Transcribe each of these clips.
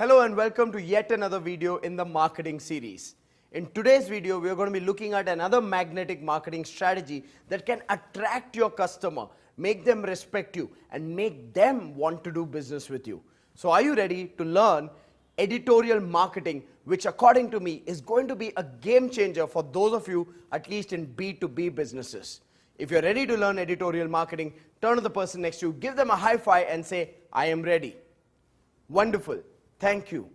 Hello and welcome to yet another video in the marketing series. In today's video, we are going to be looking at another magnetic marketing strategy that can attract your customer, make them respect you, and make them want to do business with you. So are you ready to learn editorial marketing, which according to me is going to be a game changer for those of you at least in B2B businesses. If you're ready to learn editorial marketing, turn to the person next to you, give them a high five and say, I am ready. Wonderful. Thank you.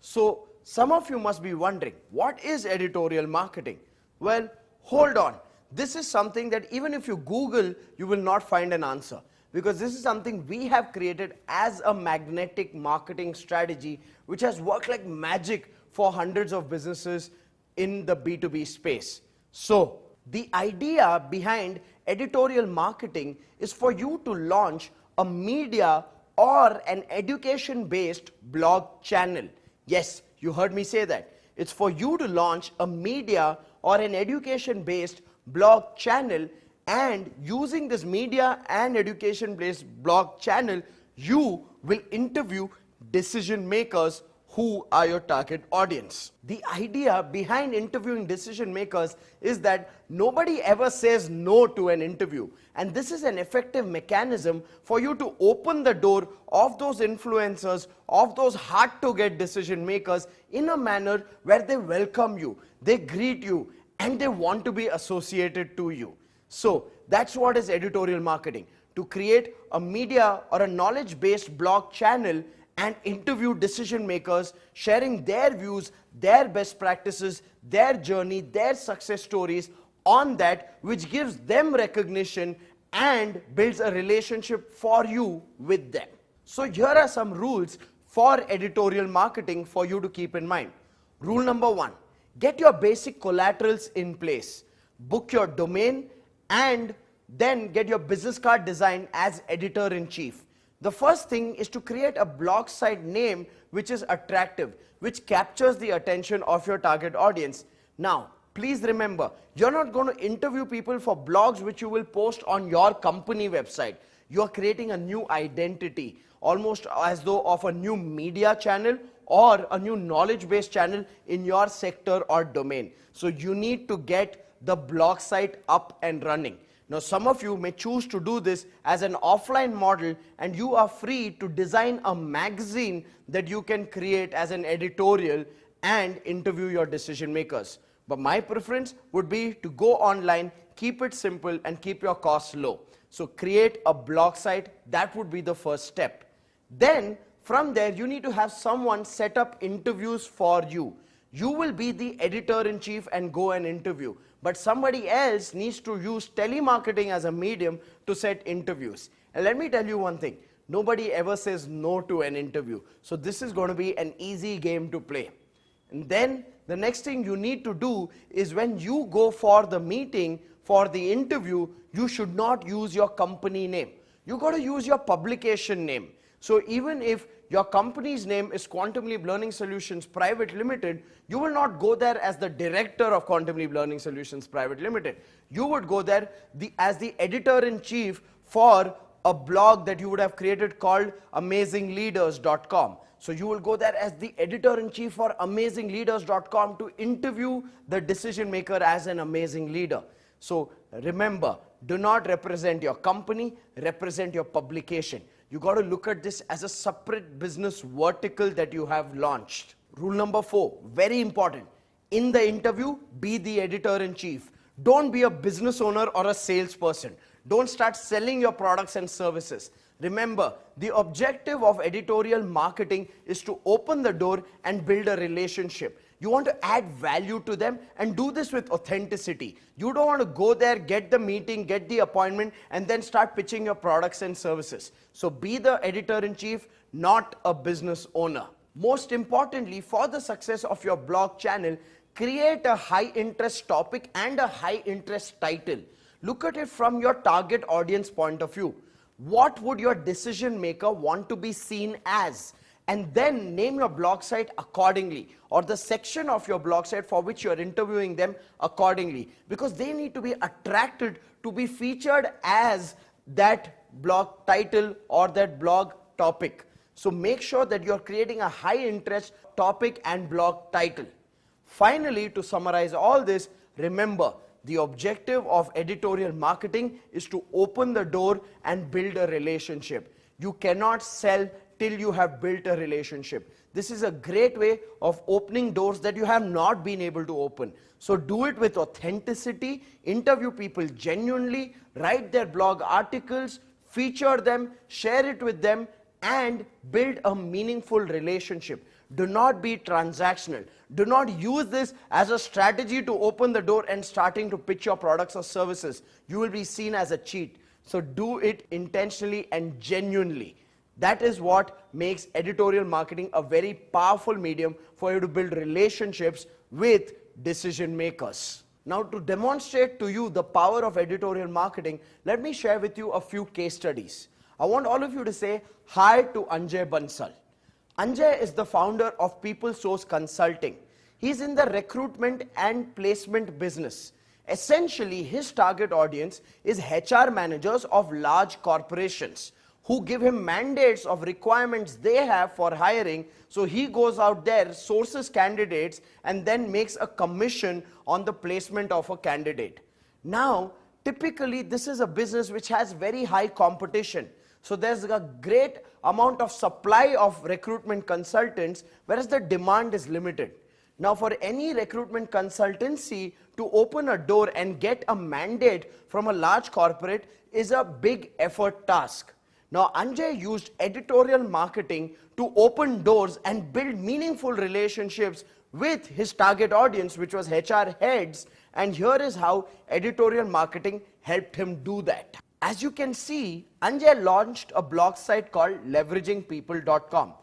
So some of you must be wondering, what is editorial marketing? Well, hold on. This is something that even if you Google, you will not find an answer, because this is something we have created as a magnetic marketing strategy which has worked like magic for hundreds of businesses in the B2B space. So the idea behind editorial marketing is for you to launch a media or an education-based blog channel. Yes, you heard me say that. It's for you to launch a media or an education-based blog channel, and using this media and education-based blog channel, you will interview decision makers who are your target audience. The idea behind interviewing decision makers is that nobody ever says no to an interview, and this is an effective mechanism for you to open the door of those influencers, of those hard to get decision makers in a manner where they welcome you, they greet you, and they want to be associated to you. So that's what is editorial marketing: to create a media or a knowledge-based blog channel and interview decision makers, sharing their views, their best practices, their journey, their success stories on that, which gives them recognition and builds a relationship for you with them. So here are some rules for editorial marketing for you to keep in mind. Rule number 1, get your basic collaterals in place. Book your domain and then get your business card designed as editor-in-chief. The first thing is to create a blog site name which is attractive, which captures the attention of your target audience. Now, please remember, you're not going to interview people for blogs which you will post on your company website. You are creating a new identity, almost as though of a new media channel or a new knowledge-based channel in your sector or domain. So you need to get the blog site up and running. Now, some of you may choose to do this as an offline model, and you are free to design a magazine that you can create as an editorial and interview your decision makers. But my preference would be to go online, keep it simple, and keep your costs low. So create a blog site. That would be the first step. Then from there, you need to have someone set up interviews for you. You will be the editor-in-chief and go and interview, but somebody else needs to use telemarketing as a medium to set interviews. And let me tell you one thing, nobody ever says no to an interview. So this is going to be an easy game to play. And then the next thing you need to do is, when you go for the meeting, for the interview, you should not use your company name. You got to use your publication name. So even if your company's name is Quantum Leap Learning Solutions Private Limited, you will not go there as the director of Quantum Leap Learning Solutions Private Limited. You would go there as the editor-in-chief for a blog that you would have created called amazingleaders.com. So you will go there as the editor-in-chief for amazingleaders.com to interview the decision maker as an amazing leader. So remember, do not represent your company, represent your publication. You got to look at this as a separate business vertical that you have launched. Rule number 4, very important. In the interview, be the editor-in-chief. Don't be a business owner or a salesperson. Don't start selling your products and services. Remember, the objective of editorial marketing is to open the door and build a relationship. You want to add value to them and do this with authenticity. You don't want to go there, get the meeting, get the appointment, and then start pitching your products and services. So be the editor-in-chief, not a business owner. Most importantly, for the success of your blog channel, create a high interest topic and a high interest title. Look at it from your target audience point of view. What would your decision maker want to be seen as? And then name your blog site accordingly, or the section of your blog site for which you are interviewing them accordingly, because they need to be attracted to be featured as that blog title or that blog topic. So make sure that you're creating a high interest topic and blog title. Finally, to summarize all this, remember the objective of editorial marketing is to open the door and build a relationship. You cannot sell till you have built a relationship. This is a great way of opening doors that you have not been able to open. So do it with authenticity, interview people genuinely, write their blog articles, feature them, share it with them, and build a meaningful relationship. Do not be transactional. Do not use this as a strategy to open the door and starting to pitch your products or services. You will be seen as a cheat. So do it intentionally and genuinely. That is what makes editorial marketing a very powerful medium for you to build relationships with decision makers. Now, to demonstrate to you the power of editorial marketing, let me share with you a few case studies. I want all of you to say hi to Anjay Bansal. Anjay is the founder of People Source Consulting. He's in the recruitment and placement business. Essentially, his target audience is HR managers of large corporations who give him mandates of requirements they have for hiring. So he goes out there, sources candidates, and then makes a commission on the placement of a candidate. Now, typically, this is a business which has very high competition. So there's a great amount of supply of recruitment consultants, whereas the demand is limited. Now, for any recruitment consultancy to open a door and get a mandate from a large corporate is a big effort task. Now, Anjay used editorial marketing to open doors and build meaningful relationships with his target audience, which was HR heads. And here is how editorial marketing helped him do that. As you can see, Anjay launched a blog site called leveragingpeople.com.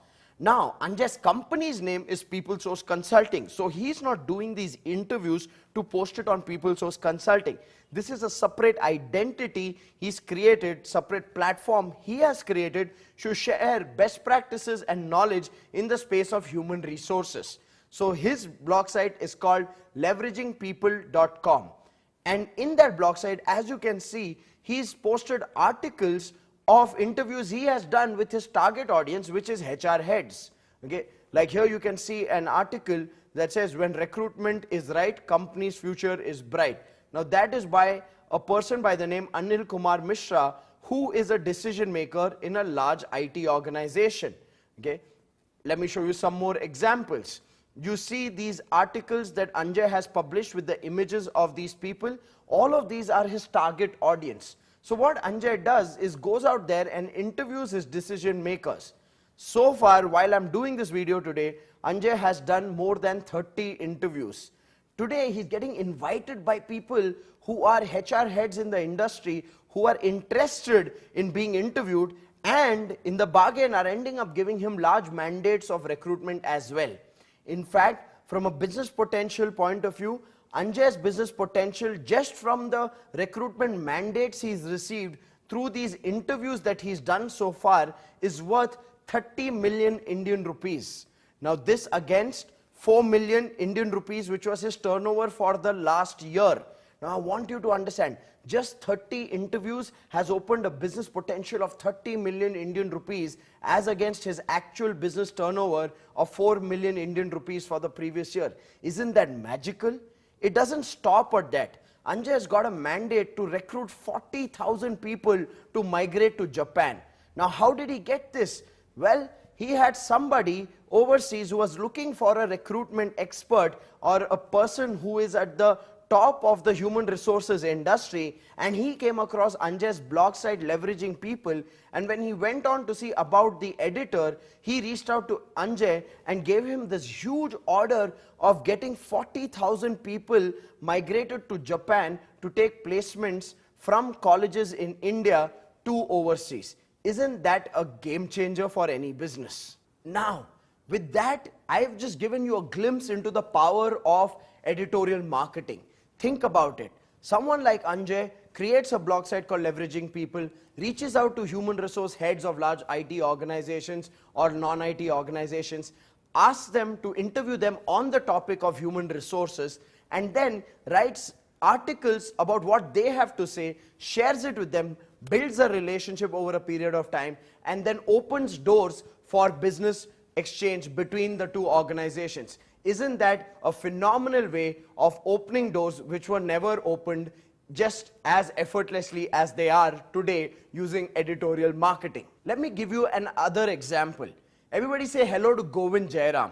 Now, Anjay's company's name is People Source Consulting. So he's not doing these interviews to post it on People Source Consulting. This is a separate identity he's created, separate platform he has created to share best practices and knowledge in the space of human resources. So his blog site is called leveragingpeople.com. And in that blog site, as you can see, he's posted articles of interviews he has done with his target audience, which is HR heads. Okay, like here you can see an article that says, when recruitment is right, company's future is bright. Now that is by a person by the name Anil Kumar Mishra, who is a decision maker in a large IT organization. Okay, let me show you some more examples. You see these articles that Anjay has published with the images of these people. All of these are his target audience. So what Anjay does is goes out there and interviews his decision makers. So far, while I'm doing this video today, Anjay has done more than 30 interviews. Today, he's getting invited by people who are HR heads in the industry, who are interested in being interviewed, and in the bargain are ending up giving him large mandates of recruitment as well. In fact, from a business potential point of view, Anjay's business potential just from the recruitment mandates he's received through these interviews that he's done so far is worth 30 million Indian rupees. Now this against 4 million Indian rupees, which was his turnover for the last year. Now I want you to understand, just 30 interviews has opened a business potential of 30 million Indian rupees as against his actual business turnover of 4 million Indian rupees for the previous year. Isn't that magical? It doesn't stop at that. Anjay has got a mandate to recruit 40,000 people to migrate to Japan. Now, how did he get this? Well, he had somebody overseas who was looking for a recruitment expert or a person who is at the top of the human resources industry, and he came across Anjay's blog site Leveraging People, and when he went on to see about the editor, he reached out to Anjay and gave him this huge order of getting 40,000 people migrated to Japan to take placements from colleges in India to overseas. Isn't that a game changer for any business? Now, with that, I've just given you a glimpse into the power of editorial marketing. Think about it. Someone like Anjay creates a blog site called Leveraging People, reaches out to human resource heads of large IT organizations or non-IT organizations, asks them to interview them on the topic of human resources, and then writes articles about what they have to say, shares it with them, builds a relationship over a period of time, and then opens doors for business exchange between the two organizations. Isn't that a phenomenal way of opening doors which were never opened just as effortlessly as they are today using editorial marketing? Let me give you another example. Everybody say hello to Govind Jairam.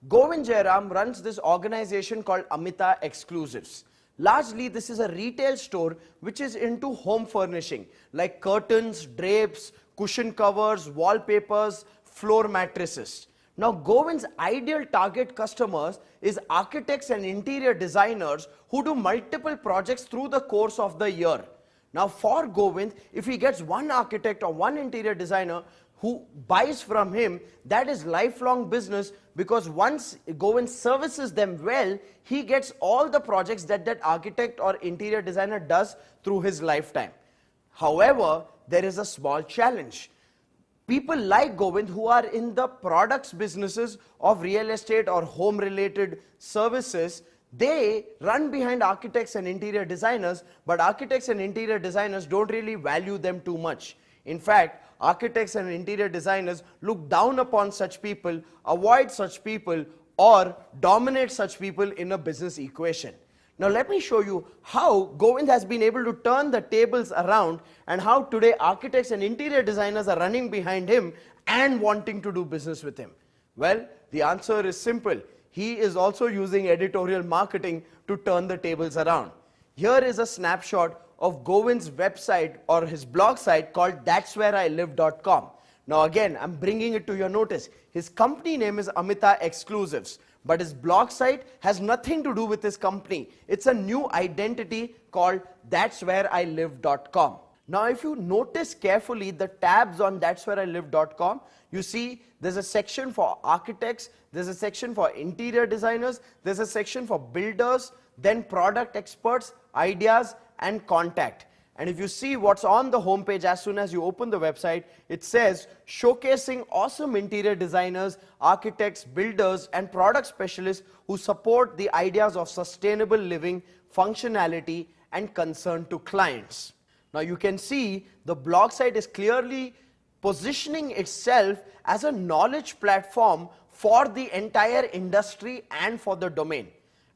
Govind Jairam runs this organization called Amita Exclusives. Largely, this is a retail store which is into home furnishing like curtains, drapes, cushion covers, wallpapers, floor mattresses. Now, Govind's ideal target customers is architects and interior designers who do multiple projects through the course of the year. Now, for Govind, if he gets one architect or one interior designer who buys from him, that is lifelong business, because once Govind services them well, he gets all the projects that that architect or interior designer does through his lifetime. However, there is a small challenge. People like Govind who are in the products businesses of real estate or home related services, they run behind architects and interior designers, but architects and interior designers don't really value them too much. In fact, architects and interior designers look down upon such people, avoid such people, or dominate such people in a business equation. Now let me show you how Govind has been able to turn the tables around and how today architects and interior designers are running behind him and wanting to do business with him. Well, the answer is simple. He is also using editorial marketing to turn the tables around. Here is a snapshot of Govind's website or his blog site called that'swhereilive.com. Now again, I'm bringing it to your notice. His company name is Amita Exclusives, but his blog site has nothing to do with his company. It's a new identity called that'swhereilive.com. Now if you notice carefully the tabs on that'swhereilive.com, you see there's a section for architects, there's a section for interior designers, there's a section for builders, then product experts, ideas, and contact. And if you see what's on the homepage as soon as you open the website, it says showcasing awesome interior designers, architects, builders, and product specialists who support the ideas of sustainable living, functionality, and concern to clients. Now you can see the blog site is clearly positioning itself as a knowledge platform for the entire industry and for the domain.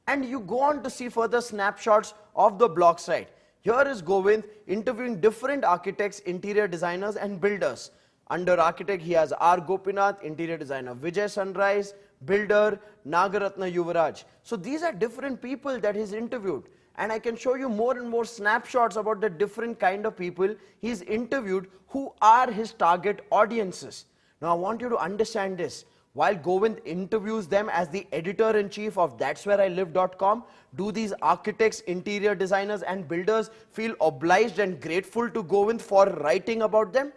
And you go on to see further snapshots of the blog site. Here is Govind interviewing different architects, interior designers, and builders. Under architect, he has R. Gopinath, interior designer Vijay Sunrise, builder Nagaratna Yuvaraj. So these are different people that he's interviewed. And I can show you more and more snapshots about the different kind of people he's interviewed who are his target audiences. Now I want you to understand this. While Govind interviews them as the editor-in-chief of that'swhereilive.com, do these architects, interior designers, and builders feel obliged and grateful to Govind for writing about them?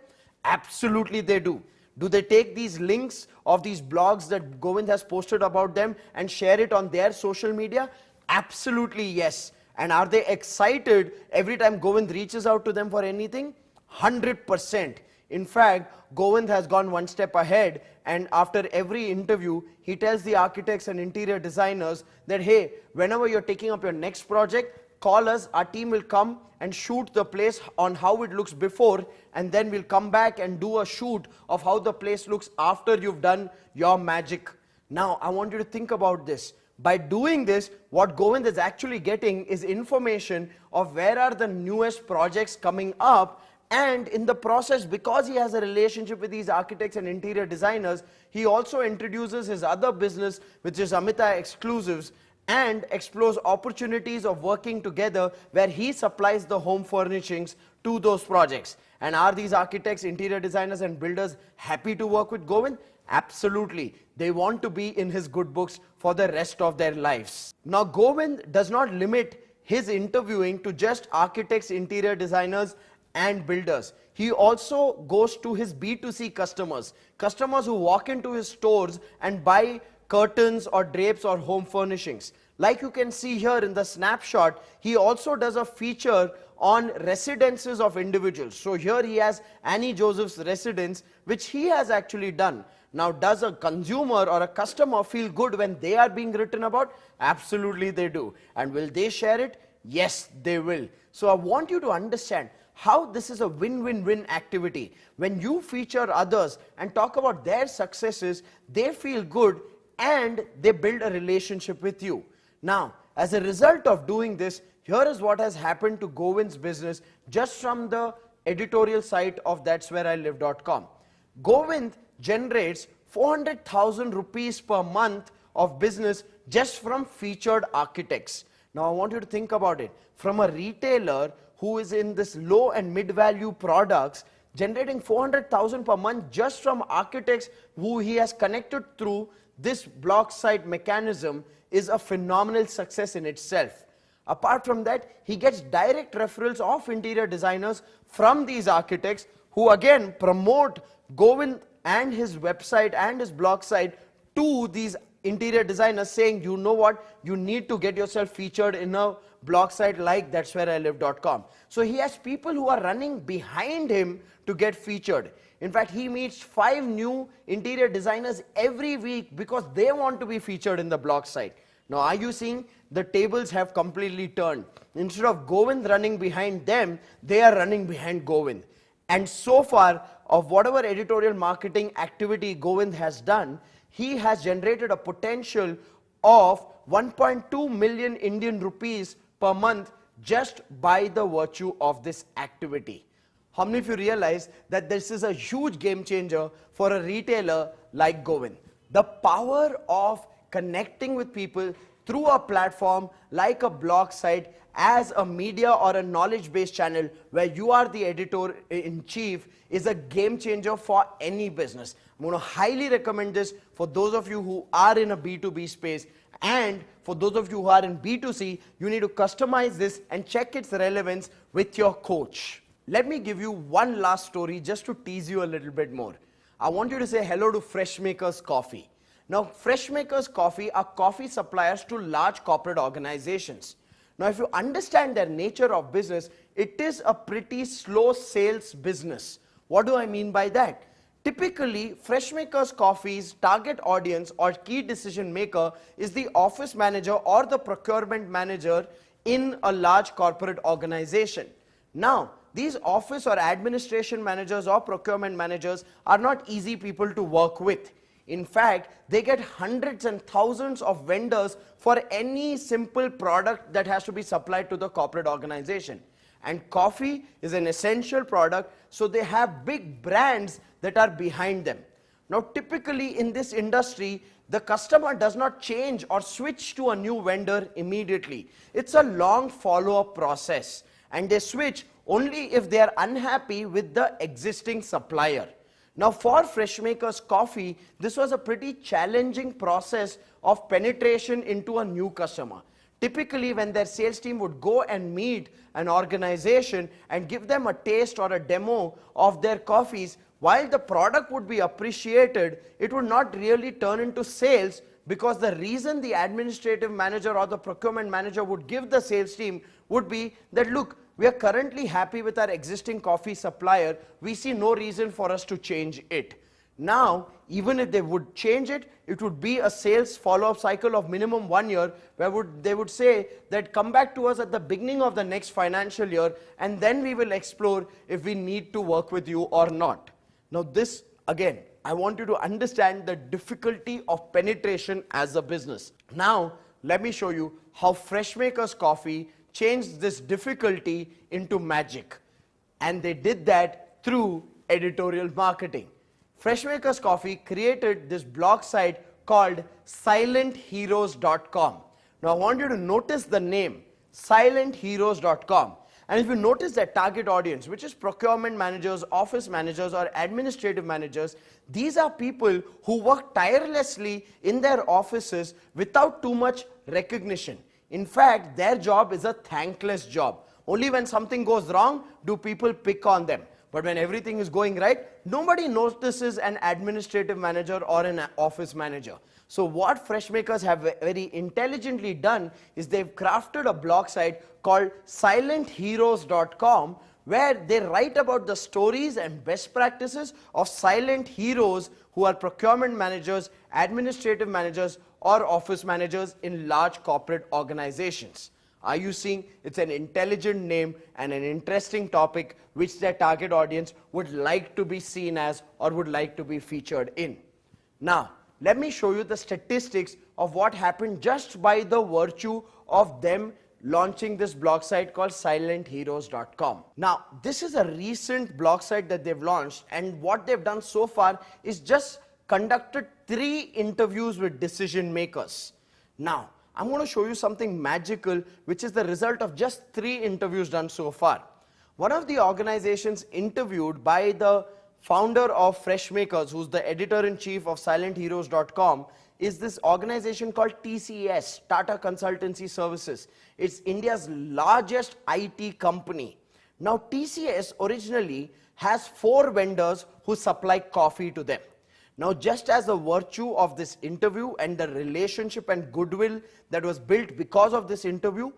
Absolutely they do. Do they take these links of these blogs that Govind has posted about them and share it on their social media? Absolutely yes. And are they excited every time Govind reaches out to them for anything? 100%. In fact, Govind has gone one step ahead, and after every interview, he tells the architects and interior designers that, hey, whenever you're taking up your next project, call us, our team will come and shoot the place on how it looks before, and then we'll come back and do a shoot of how the place looks after you've done your magic. Now, I want you to think about this. By doing this, what Govind is actually getting is information of where are the newest projects coming up. And in the process, because he has a relationship with these architects and interior designers, he also introduces his other business, which is Amita Exclusives, and explores opportunities of working together where he supplies the home furnishings to those projects. And are these architects, interior designers, and builders happy to work with Govind? Absolutely. They want to be in his good books for the rest of their lives. Now, Govind does not limit his interviewing to just architects, interior designers, and builders. He also goes to his B2C customers, customers who walk into his stores and buy curtains or drapes or home furnishings. Like you can see here in the snapshot, he also does a feature on residences of individuals. So here he has Annie Joseph's residence, which he has actually done. Now, does a consumer or a customer feel good when they are being written about? Absolutely they do. And will they share it? Yes, they will. So I want you to understand how this is a win-win-win activity. When you feature others and talk about their successes, they feel good and they build a relationship with you. Now, as a result of doing this, here is what has happened to Govind's business just from the editorial site of that'swhereilive.com. Govind generates 400,000 rupees per month of business just from featured architects. Now I want you to think about it. From a retailer who is in this low and mid-value products, generating 400,000 per month just from architects who he has connected through this blog site mechanism is a phenomenal success in itself. Apart from that, he gets direct referrals of interior designers from these architects who again promote Govind and his website and his blog site to these interior designers, saying, you know what, you need to get yourself featured in a blog site like that'swhereilive.com. So he has people who are running behind him to get featured. In fact, he meets 5 new interior designers every week because they want to be featured in the blog site. Now, are you seeing the tables have completely turned? Instead of Govind running behind them, they are running behind Govind. And so far, of whatever editorial marketing activity Govind has done, he has generated a potential of 1.2 million Indian rupees per month just by the virtue of this activity. How many of you realize that this is a huge game changer for a retailer like Govind? The power of connecting with people through a platform like a blog site as a media or a knowledge-based channel where you are the editor-in-chief is a game changer for any business. I'm going to highly recommend this for those of you who are in a B2B space, and for those of you who are in B2C, you need to customize this and check its relevance with your coach. Let me give you one last story just to tease you a little bit more. I want you to say hello to Freshmakers Coffee. Now, Freshmakers Coffee are coffee suppliers to large corporate organizations. Now, if you understand their nature of business, it is a pretty slow sales business. What do I mean by that? Typically, Freshmakers Coffee's target audience or key decision maker is the office manager or the procurement manager in a large corporate organization. Now, these office or administration managers or procurement managers are not easy people to work with. In fact, they get hundreds and thousands of vendors for any simple product that has to be supplied to the corporate organization. And coffee is an essential product, so they have big brands that are behind them. Now, typically in this industry, the customer does not change or switch to a new vendor immediately. It's a long follow-up process, and they switch only if they are unhappy with the existing supplier. Now, for Freshmakers Coffee, this was a pretty challenging process of penetration into a new customer. Typically, when their sales team would go and meet an organization and give them a taste or a demo of their coffees, while the product would be appreciated, it would not really turn into sales, because the reason the administrative manager or the procurement manager would give the sales team would be that, look, we are currently happy with our existing coffee supplier. We see no reason for us to change it. Now, even if they would change it, it would be a sales follow-up cycle of minimum 1 year, where they would say that come back to us at the beginning of the next financial year, and then we will explore if we need to work with you or not. Now, this, again, I want you to understand the difficulty of penetration as a business. Now, let me show you how Freshmakers Coffee changed this difficulty into magic. And they did that through editorial marketing. Freshmakers Coffee created this blog site called silentheroes.com. Now, I want you to notice the name, silentheroes.com. And if you notice their target audience, which is procurement managers, office managers, or administrative managers, these are people who work tirelessly in their offices without too much recognition. In fact, their job is a thankless job. Only when something goes wrong do people pick on them. But when everything is going right, nobody notices an administrative manager or an office manager. So what Freshmakers have very intelligently done is they've crafted a blog site called silentheroes.com, where they write about the stories and best practices of silent heroes who are procurement managers, administrative managers, or office managers in large corporate organizations. Are you seeing? It's an intelligent name and an interesting topic which their target audience would like to be seen as or would like to be featured in. Now, let me show you the statistics of what happened just by the virtue of them launching this blog site called silentheroes.com. Now, this is a recent blog site that they've launched, and what they've done so far is just conducted 3 interviews with decision makers. Now, I'm going to show you something magical, which is the result of just 3 interviews done so far. One of the organizations interviewed by the founder of Freshmakers, who's the editor-in-chief of silentheroes.com, is this organization called TCS, Tata Consultancy Services. It's India's largest IT company. Now, TCS originally has 4 vendors who supply coffee to them. Now, just as a virtue of this interview and the relationship and goodwill that was built because of this interview,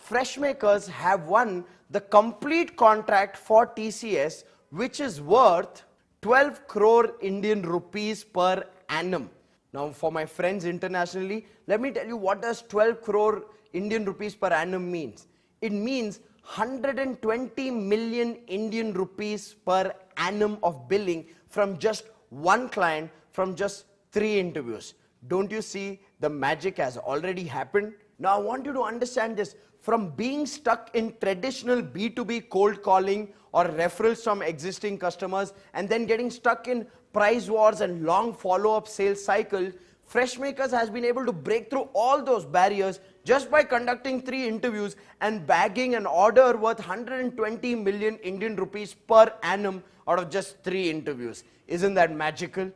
Freshmakers have won the complete contract for TCS, which is worth 12 crore Indian rupees per annum. Now, for my friends internationally, let me tell you what does 12 crore Indian rupees per annum means. It means 120 million Indian rupees per annum of billing from just one client, from just 3 interviews. Don't you see the magic has already happened? Now, I want you to understand this. From being stuck in traditional B2B cold calling or referrals from existing customers and then getting stuck in price wars and long follow-up sales cycles, Freshmakers has been able to break through all those barriers just by conducting 3 interviews and bagging an order worth 120 million Indian rupees per annum out of just 3 interviews. Isn't that magical?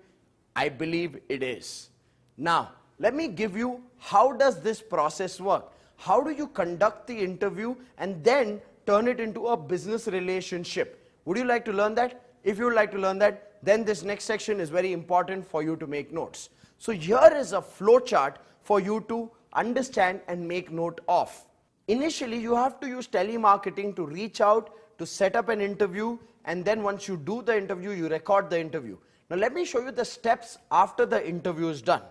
I believe it is. Now, let me give you how does this process work. How do you conduct the interview and then turn it into a business relationship? Would you like to learn that? If you would like to learn that, then this next section is very important for you to make notes. So here is a flow chart for you to understand and make note of. Initially, you have to use telemarketing to reach out, to set up an interview, and then once you do the interview, you record the interview. Now let me show you the steps after the interview is done.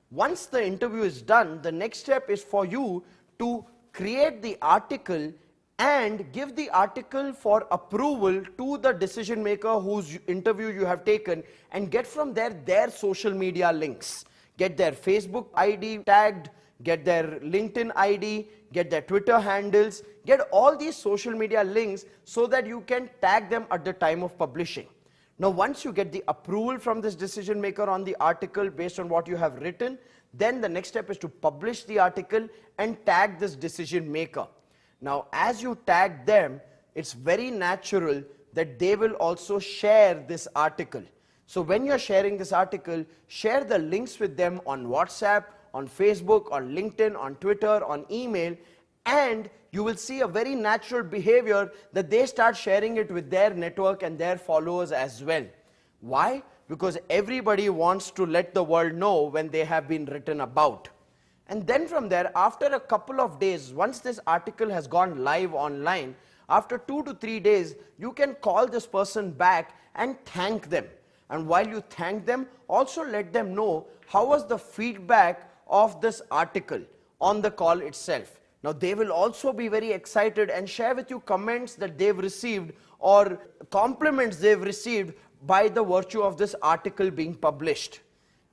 Once the interview is done, the next step is for you to create the article and give the article for approval to the decision maker whose interview you have taken, and get from there their social media links. Get their Facebook ID tagged, get their LinkedIn ID, get their Twitter handles, get all these social media links so that you can tag them at the time of publishing. Now, once you get the approval from this decision maker on the article based on what you have written, then the next step is to publish the article and tag this decision maker. Now, as you tag them, it's very natural that they will also share this article. So when you're sharing this article, share the links with them on WhatsApp, on Facebook, on LinkedIn, on Twitter, on email, and you will see a very natural behavior that they start sharing it with their network and their followers as well. Why? Because everybody wants to let the world know when they have been written about. And then from there, after a couple of days, once this article has gone live online, after 2 to 3 days, you can call this person back and thank them. And while you thank them, also let them know how was the feedback of this article on the call itself. Now, they will also be very excited and share with you comments that they've received or compliments they've received by the virtue of this article being published.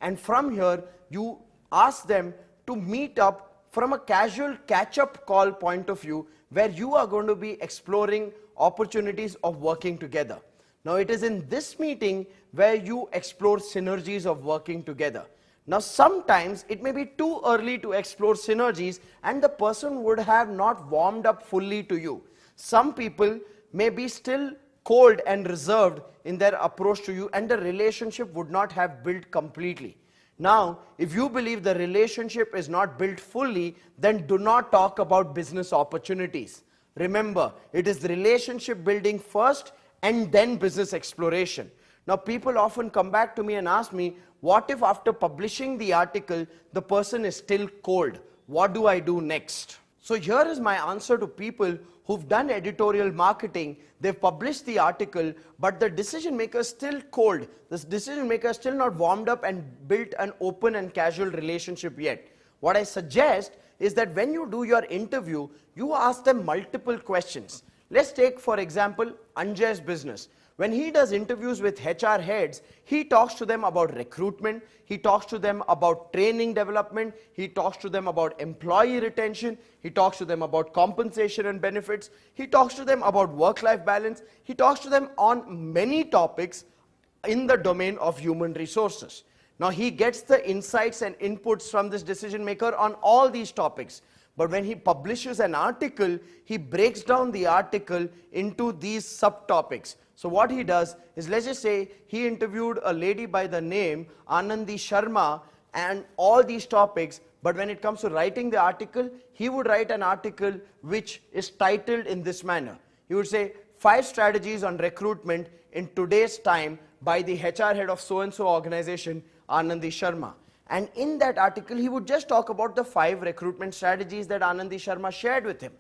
And from here, you ask them to meet up from a casual catch-up call point of view, where you are going to be exploring opportunities of working together. Now, it is in this meeting where you explore synergies of working together. Now, sometimes it may be too early to explore synergies and the person would have not warmed up fully to you. Some people may be still cold and reserved in their approach to you, and the relationship would not have built completely. Now, if you believe the relationship is not built fully, then do not talk about business opportunities. Remember, it is the relationship building first and then business exploration. Now, people often come back to me and ask me, what if after publishing the article, the person is still cold? What do I do next? So here is my answer to people who've done editorial marketing. They've published the article, but the decision maker is still cold. This decision maker is still not warmed up and built an open and casual relationship yet. What I suggest is that when you do your interview, you ask them multiple questions. Let's take, for example, Anjay's business. When he does interviews with HR heads, he talks to them about recruitment, he talks to them about training development, he talks to them about employee retention, he talks to them about compensation and benefits, he talks to them about work-life balance, he talks to them on many topics in the domain of human resources. Now he gets the insights and inputs from this decision maker on all these topics. But when he publishes an article, he breaks down the article into these subtopics. So what he does is, let's just say he interviewed a lady by the name Anandi Sharma and all these topics, but when it comes to writing the article, he would write an article which is titled in this manner. He would say, 5 strategies on recruitment in today's time by the HR head of so-and-so organization, Anandi Sharma. And in that article, he would just talk about the 5 recruitment strategies that Anandi Sharma shared with him.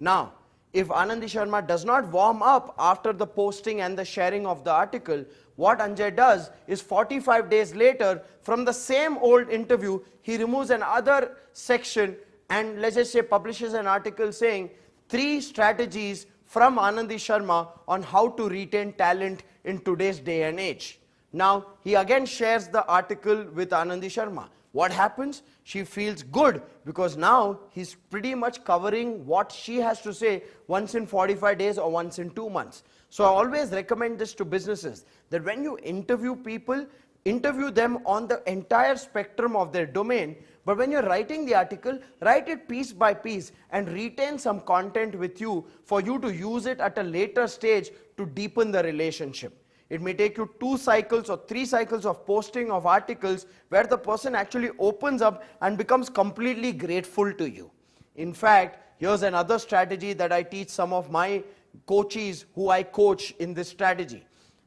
Now, if Anandi Sharma does not warm up after the posting and the sharing of the article, what Anjay does is 45 days later, from the same old interview, he removes another section and let's just say publishes an article saying 3 strategies from Anandi Sharma on how to retain talent in today's day and age. Now, he again shares the article with Anandi Sharma. What happens? She feels good because now he's pretty much covering what she has to say once in 45 days or once in 2 months. So I always recommend this to businesses, that when you interview people, interview them on the entire spectrum of their domain, but when you're writing the article, write it piece by piece and retain some content with you for you to use it at a later stage to deepen the relationship. It may take you 2 cycles or 3 cycles of posting of articles where the person actually opens up and becomes completely grateful to you. In fact, here's another strategy that I teach some of my coaches who I coach in this strategy.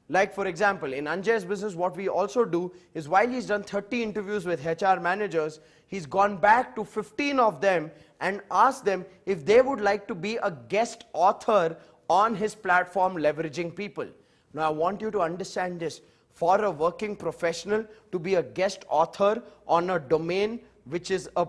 Like for example, in Anjay's business, what we also do is, while he's done 30 interviews with HR managers, he's gone back to 15 of them and asked them if they would like to be a guest author on his platform, Leveraging People. Now I want you to understand this. For a working professional to be a guest author on a domain which is a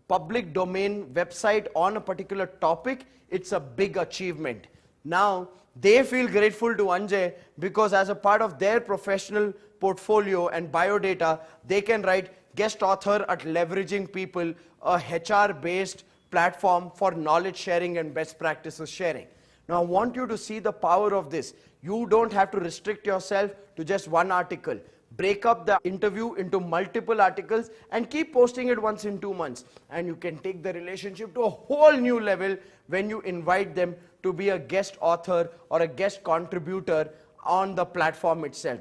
public domain website on a particular topic, it's a big achievement. Now they feel grateful to Anjay because as a part of their professional portfolio and biodata, they can write guest author at Leveraging People, a HR based platform for knowledge sharing and best practices sharing. Now I want you to see the power of this. You don't have to restrict yourself to just one article. Break up the interview into multiple articles and keep posting it once in 2 months. And you can take the relationship to a whole new level when you invite them to be a guest author or a guest contributor on the platform itself.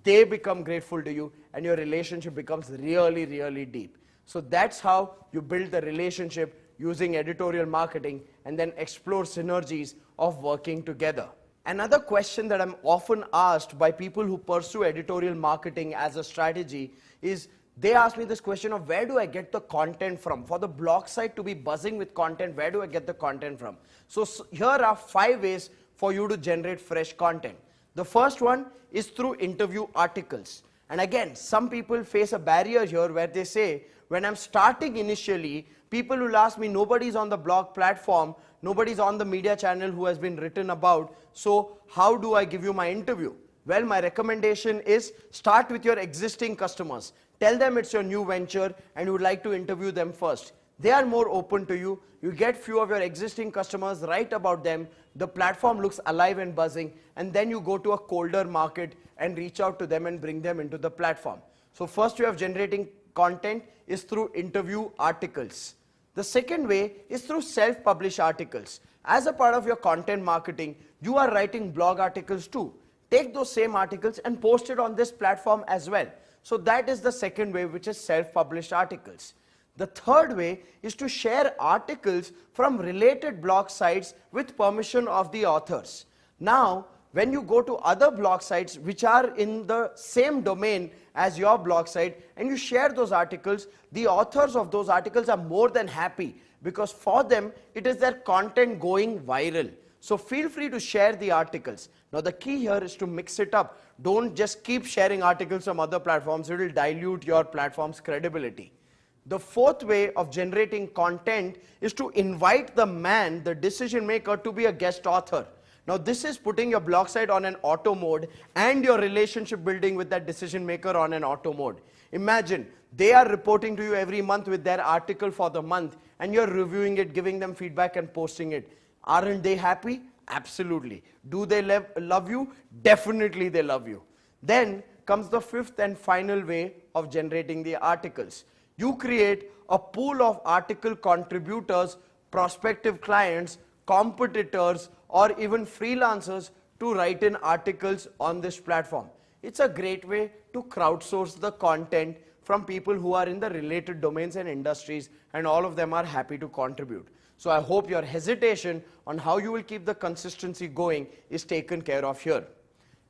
They become grateful to you and your relationship becomes really, really deep. So that's how you build the relationship using editorial marketing and then explore synergies of working together. Another question that I'm often asked by people who pursue editorial marketing as a strategy is, they ask me this question of, where do I get the content from? For the blog site to be buzzing with content, where do I get the content from? So here are 5 ways for you to generate fresh content. The first one is through interview articles. And again, some people face a barrier here where they say, when I'm starting initially, people will ask me, nobody's on the blog platform, nobody's on the media channel who has been written about, so how do I give you my interview? Well, my recommendation is, start with your existing customers. Tell them it's your new venture and you would like to interview them first. They are more open to you. You get few of your existing customers, write about them, the platform looks alive and buzzing, and then you go to a colder market and reach out to them and bring them into the platform. So first way of generating content is through interview articles. The second way is through self-published articles. As a part of your content marketing, you are writing blog articles too. Take those same articles and post it on this platform as well. So that is the second way, which is self-published articles. The third way is to share articles from related blog sites with permission of the authors. Now, when you go to other blog sites which are in the same domain as your blog site and you share those articles, the authors of those articles are more than happy because for them it is their content going viral. So feel free to share the articles. Now the key here is to mix it up. Don't just keep sharing articles from other platforms, it will dilute your platform's credibility. The fourth way of generating content is to invite the man, the decision maker, to be a guest author. Now this is putting your blog site on an auto mode and your relationship building with that decision maker on an auto mode. Imagine they are reporting to you every month with their article for the month and you're reviewing it, giving them feedback and posting it. Aren't they happy? Absolutely. Do they love you? Definitely they love you. Then comes the fifth and final way of generating the articles. You create a pool of article contributors, prospective clients, competitors, or even freelancers to write in articles on this platform. It's a great way to crowdsource the content from people who are in the related domains and industries, and all of them are happy to contribute. So I hope your hesitation on how you will keep the consistency going is taken care of here.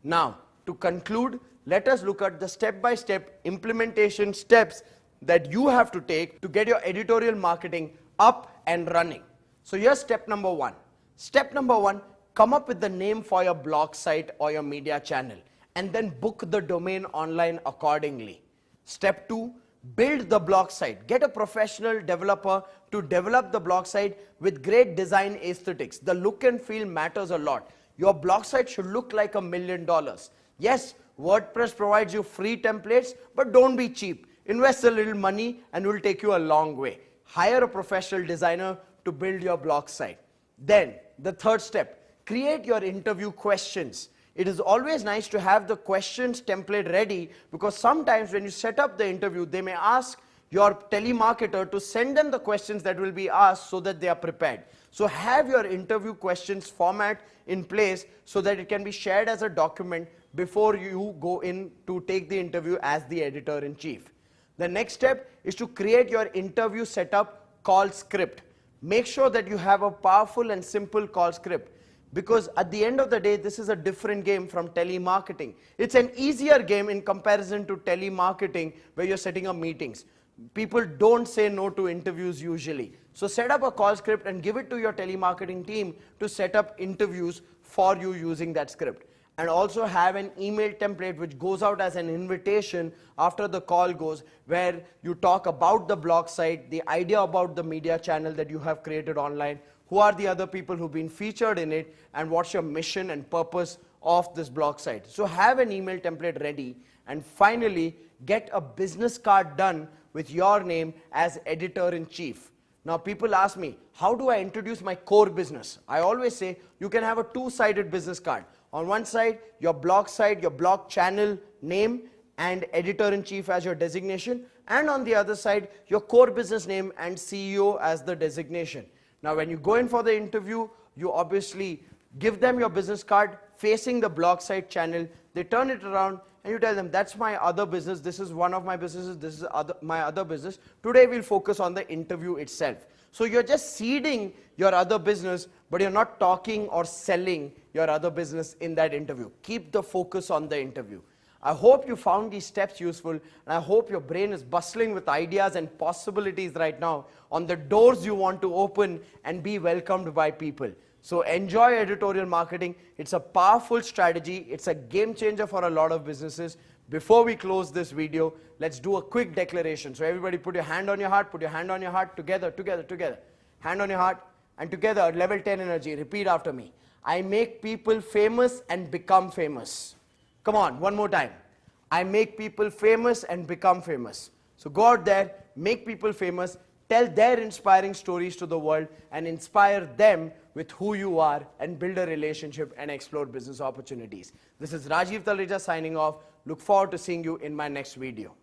Now, to conclude, let us look at the step-by-step implementation steps that you have to take to get your editorial marketing up and running. So here's step number one. Step number one, come up with the name for your blog site or your media channel, and then book the domain online accordingly. Step two, build the blog site. Get a professional developer to develop the blog site with great design aesthetics. The look and feel matters a lot. Your blog site should look like $1 million. Yes, WordPress provides you free templates, but don't be cheap. Invest a little money and it will take you a long way. Hire a professional designer to build your blog site. Then, the third step, create your interview questions. It is always nice to have the questions template ready, because sometimes when you set up the interview, they may ask your telemarketer to send them the questions that will be asked so that they are prepared. So have your interview questions format in place so that it can be shared as a document before you go in to take the interview as the editor-in-chief. The next step is to create your interview setup call script. Make sure that you have a powerful and simple call script, because at the end of the day, this is a different game from telemarketing. It's an easier game in comparison to telemarketing where you're setting up meetings. People don't say no to interviews usually. So set up a call script and give it to your telemarketing team to set up interviews for you using that script. And also have an email template which goes out as an invitation after the call goes, where you talk about the blog site, the idea about the media channel that you have created online, who are the other people who've been featured in it, and what's your mission and purpose of this blog site. So have an email template ready, and finally get a business card done with your name as editor-in-chief. Now people ask me, how do I introduce my core business? I always say you can have a two-sided business card. On one side, your blog site, your blog channel name and editor-in-chief as your designation, and on the other side, your core business name and CEO as the designation. Now when you go in for the interview, you obviously give them your business card facing the blog site channel. They turn it around and you tell them, that's my other business, this is one of my businesses, this is my other business. Today we'll focus on the interview itself. So you're just seeding your other business, but you're not talking or selling your other business in that interview. Keep the focus on the interview. I hope you found these steps useful, and I hope your brain is bustling with ideas and possibilities right now on the doors you want to open and be welcomed by people. So enjoy editorial marketing. It's a powerful strategy. It's a game changer for a lot of businesses. Before we close this video, let's do a quick declaration. So everybody put your hand on your heart, put your hand on your heart, together. Hand on your heart, and together, level 10 energy. Repeat after me. I make people famous and become famous. Come on, one more time. I make people famous and become famous. So go out there, make people famous, tell their inspiring stories to the world, and inspire them with who you are, and build a relationship and explore business opportunities. This is Rajiv Talreja signing off. Look forward to seeing you in my next video.